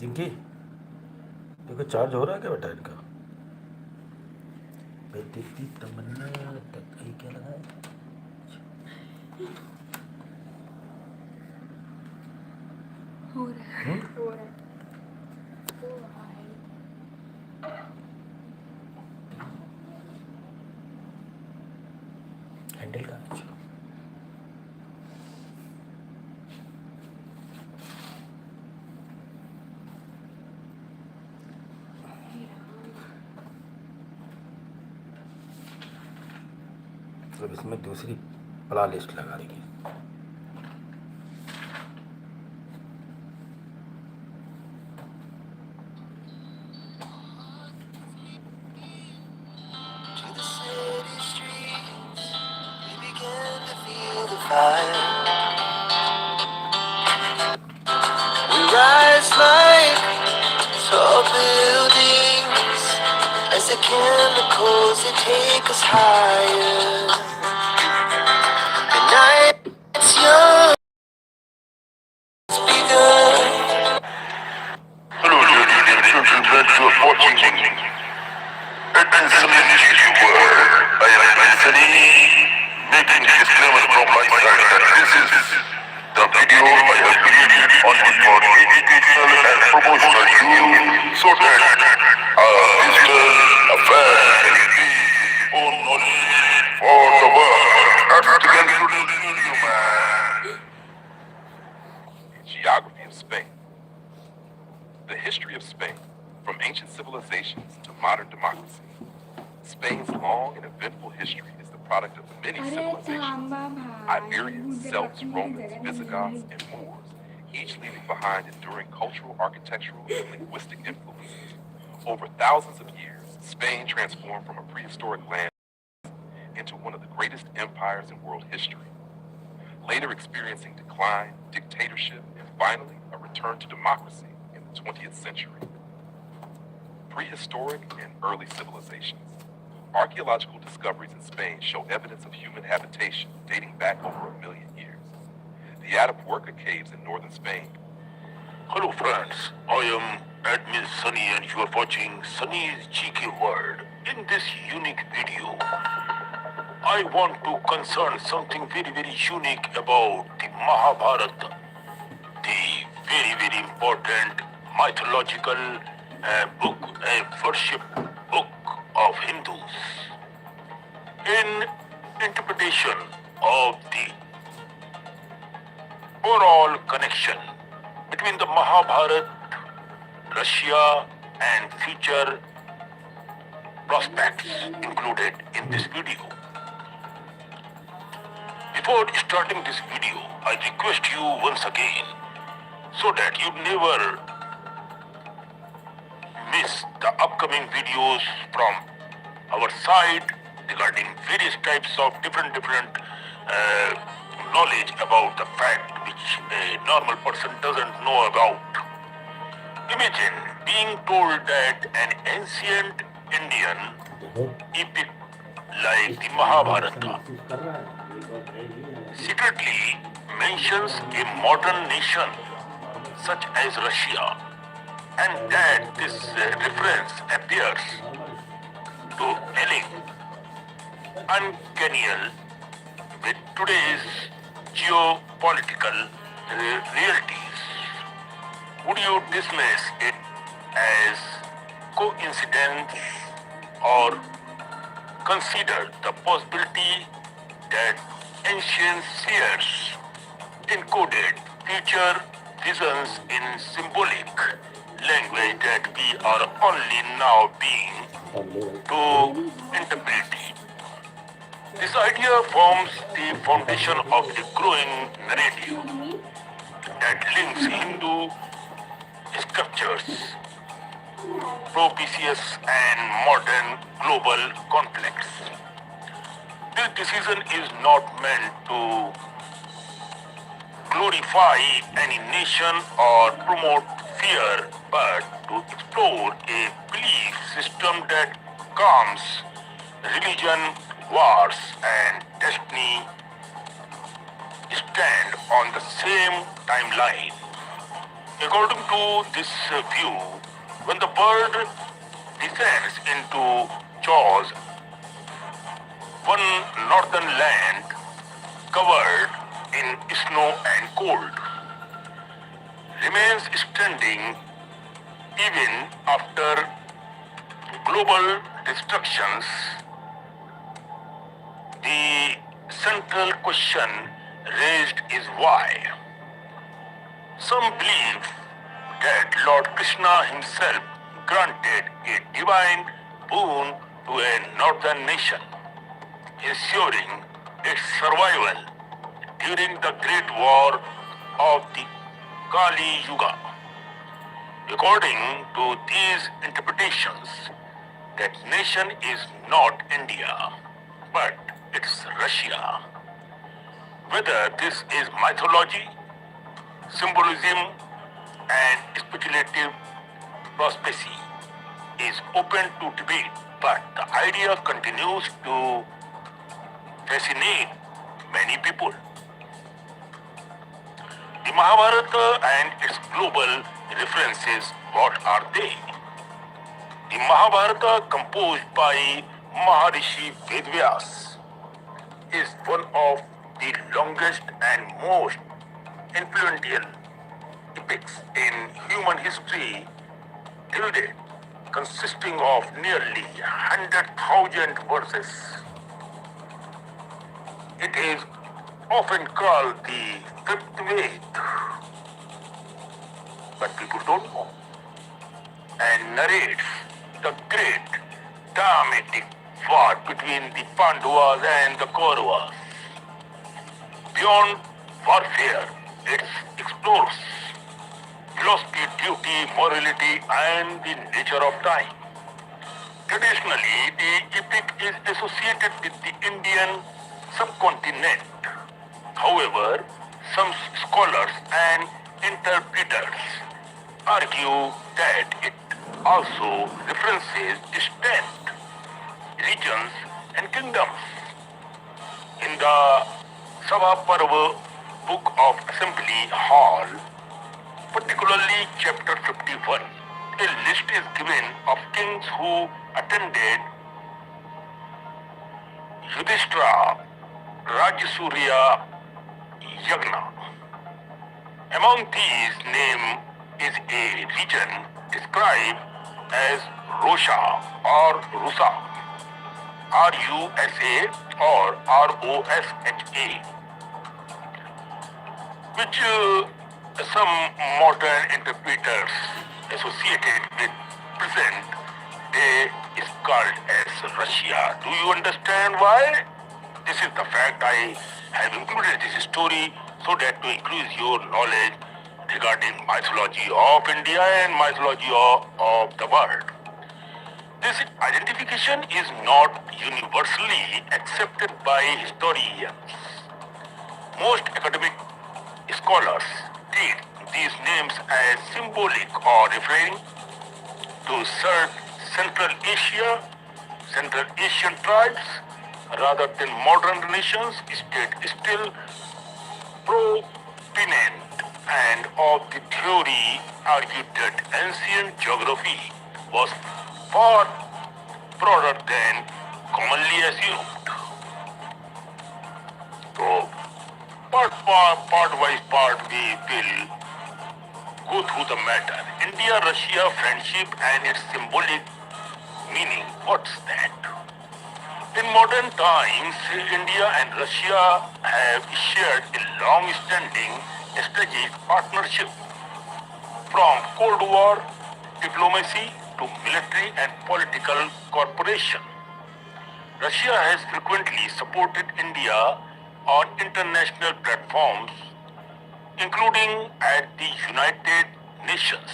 जिंकी देखो चार्ज हो रहा है क्या बेटा इनका? बेटी तमन्ना तक ये क्या लगा है? हो रहा है हो रहा है हैंडल का चलो अब इसमें दूसरी प्ला लिस्ट लगा देंगे। We rise like tall buildings as the chemicals they take us higher. The night's young, it's begun. Hello, ladies and gentlemen, you are watching Sunil world. I am Anthony, making a disclaimer from my side that this is the video I have created only for educational and promotional use, so that digital affairs can be own knowledge for the world. That's the conclusion video, man. Geography of Spain. The history of Spain, from ancient civilizations to modern democracy. Spain's long and eventful history is the product of many अरे civilizations: थांबा भाई Iberians, Celts, Romans, Visigoths, and Moors, each leaving behind enduring cultural, architectural, and linguistic influences. Over thousands of years, Spain transformed from a prehistoric land into one of the greatest empires in world history, later experiencing decline, dictatorship, and finally a return to democracy in the 20th century. Prehistoric and early civilizations. Archaeological discoveries in Spain show evidence of human habitation dating back over 1 million years. The Atapuerca caves in northern Spain. Hello friends, I am Admin Sunny and you are watching Sunny's GK World. In this unique video, I want to concern something very unique about the Mahabharata, the very important mythological book, worship book of Hindus. In interpretation of the overall connection between the Mahabharata, Russia and future prospects included in this video. Before starting this video, I request you once again, so that you never miss the upcoming videos from our side regarding various types of different knowledge about the fact which a normal person doesn't know about. Imagine being told that an ancient Indian epic like the Mahabharata secretly mentions a modern nation such as Russia, and that this reference appears to align uncanny with today's geopolitical realities. Would you dismiss it as coincidence or consider the possibility that ancient seers encoded future visions in symbolic language that we are only now being to interpret? This idea forms the foundation of a growing narrative that links Hindu scriptures, propitious and modern global conflicts. This decision is not meant to glorify any nation or promote fear, but to explore a belief system that calms religion, wars, and destiny stand on the same timeline. According to this view, when the bird descends into jaws, one northern land covered in snow and cold remains standing even after global destructions. The central question raised is why. Some believe that Lord Krishna himself granted a divine boon to a northern nation, ensuring its survival during the Great War of the Kali Yuga. According to these interpretations, that nation is not India, but it's Russia. Whether this is mythology, symbolism, and speculative prophecy is open to debate, but the idea continues to fascinate many people. The Mahabharata and its global references, what are they? The Mahabharata, composed by Maharishi Vedvyas, is one of the longest and most influential epics in human history till date, consisting of nearly 100,000 verses. It is often called the fifth Ved, but people don't know, and narrates the great dramatic war between the Pandavas and the Kauravas. Beyond warfare, it explores philosophy, duty, morality, and the nature of time. Traditionally, the epic is associated with the Indian subcontinent. However, some scholars and interpreters argue that it also references distant regions and kingdoms. In the Sabha Parva Book of Assembly Hall, particularly chapter 51, a list is given of kings who attended Yudhishthira Rajasuria Yagna. Among these names is a region described as Rosha or Rusa, R-U-S-A or R-O-S-H-A, which some modern interpreters associated with present day is called as Russia. Do you understand why? This is the fact I have included this story so that to increase your knowledge regarding mythology of India and mythology of the world. This identification is not universally accepted by historians. Most academic scholars treat these names as symbolic or referring to Central Asia, Central Asian tribes, rather than modern nations. State still prominent and of the theory argued that ancient geography was far broader than commonly assumed. So, part by part, we will go through the matter. India-Russia friendship and its symbolic meaning. What's that? In modern times, India and Russia have shared a long-standing strategic partnership, from Cold War diplomacy to military and political cooperation. Russia has frequently supported India on international platforms, including at the United Nations.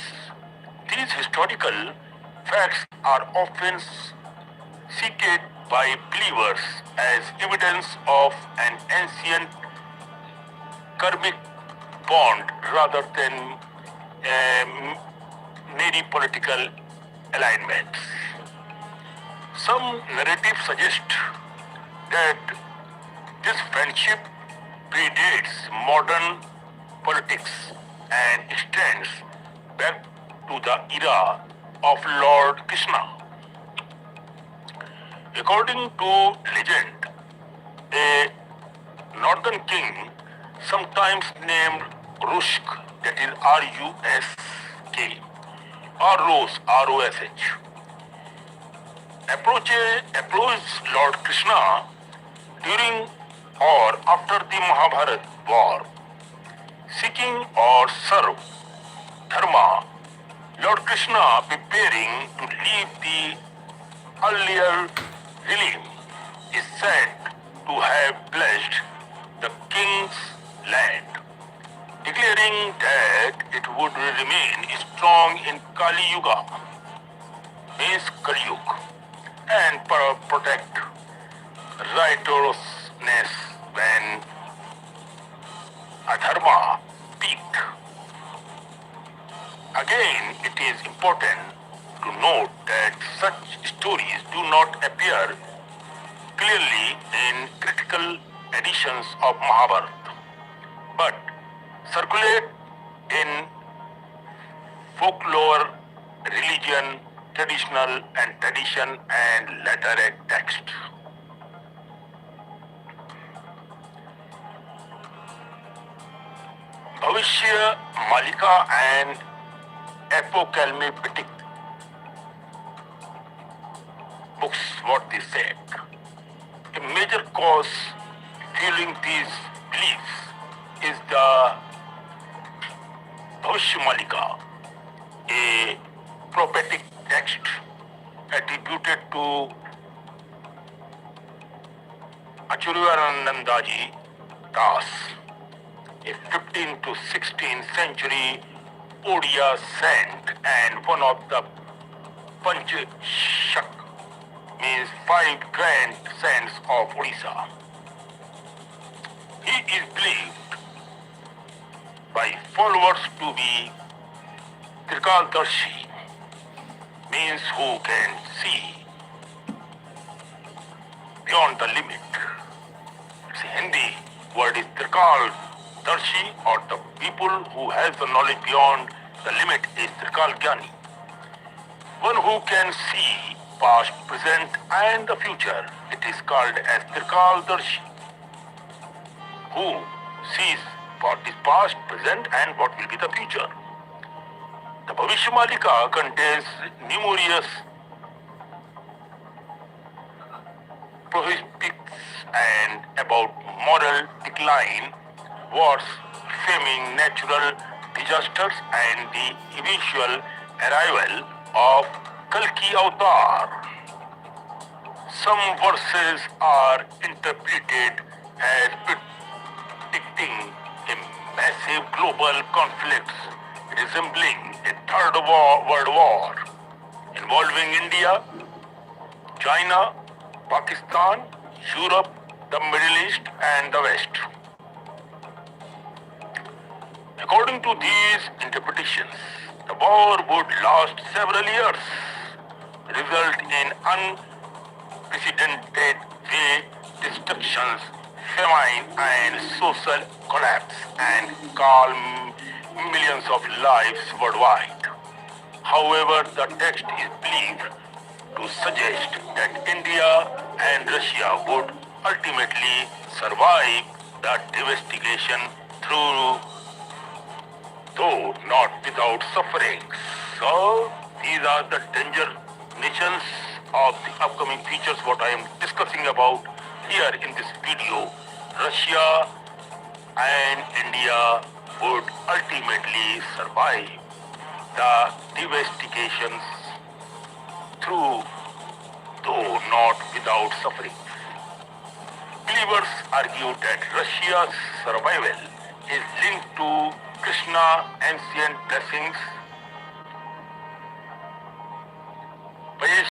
These historical facts are often cited by believers as evidence of an ancient karmic bond rather than mere political alignments. Some narratives suggest that this friendship predates modern politics and extends back to the era of Lord Krishna. According to legend, a northern king, sometimes named Rushk, that is R-U-S-K, or Rose, R-O-S-H, approached Lord Krishna during or after the Mahabharat war, seeking or serve dharma. Lord Krishna, preparing to leave the earlier realm, is said to have blessed the king's land, declaring that it would remain strong in Kali Yuga, means Kali Yuga, and protect righteousness when adharma peaked. Again, it is important to note that such stories do not appear clearly in critical editions of Mahabharata, but circulate in folklore, religion, tradition and literary text. Bhavishya Malika and apocalyptic books, what they said. A major cause fueling these beliefs is the Bhavishya Malika, a prophetic text attributed to Acharyanandaji Das, a 15th to 16th century Odia saint and one of the Panchashak, means 5 grand saints of Odisha. He is believed by followers to be Trikaldarshi, means who can see beyond the limit. It's a Hindi word is Trikaldarshi, or the people who has the knowledge beyond the limit is Trikalgyani. One who can see past, present and the future. It is called as Trikaldarshi, who sees what is past, present and what will be the future. The Bhavishya Malika contains numerous prophetics and about moral decline, wars, famine, natural disasters and the eventual arrival of Kalki Avatar. Some verses are interpreted as predicting a massive global conflict resembling a third world war involving India, China, Pakistan, Europe, the Middle East and the West. According to these interpretations, the war would last several years, result in unprecedented destructions, famine and social collapse, and calm millions of lives worldwide. However, the text is believed to suggest that India and Russia would ultimately survive the devastation though not without suffering. So, these are the danger nations of the upcoming features what I am discussing about here in this video. Russia and India would ultimately survive the devastations though not without suffering. Believers argue that Russia's survival is linked to Krishna's ancient blessings